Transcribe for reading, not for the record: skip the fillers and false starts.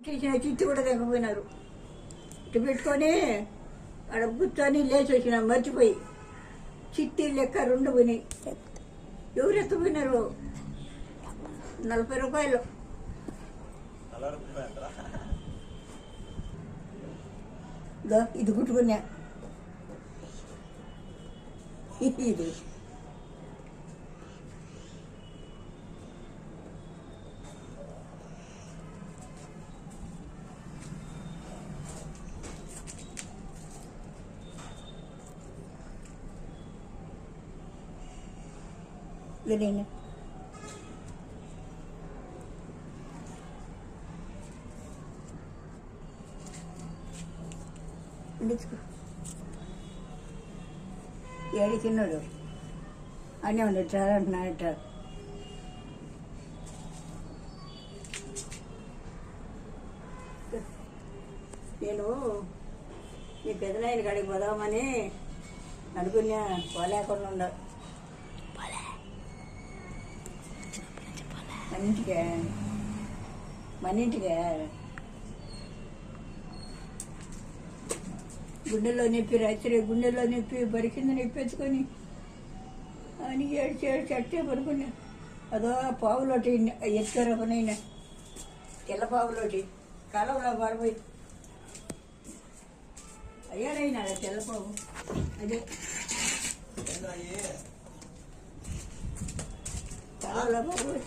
తీసిన చిట్టి కూడా తెగపోయినారు. ఇటు పెట్టుకొని అక్కడ కూర్చొని లేచి వచ్చిన మర్చిపోయి చిట్టి లెక్క 2 పోయినాయి. ఎవరు ఎత్తుపోయినారు? 40 రూపాయలు. ఇది కుట్టుకున్నా. ఇది Gelene. ఏడి తిన్నాడు అన్నీ ఉండదు చాలా అంటున్నాడట. నేను మీ పెదనాయన కాడికి పోదామని అనుకున్నా, పోలేకుండా ఉండ. మన ఇంటికే గుండెల్లో నొప్పి, రాత్రి గుండెల్లో నొప్పి, బరికింద నొప్పి ఎత్తుకొని అని ఏడ్చి అట్టే పడుకున్నా. అదో పావులోటి ఎత్తుకరపనైనా తెల్ల పావులోటి కాలంలో పడిపోయి అయ్యారైనా తెల్లపావు అదే కాలంలో పడిపోయి.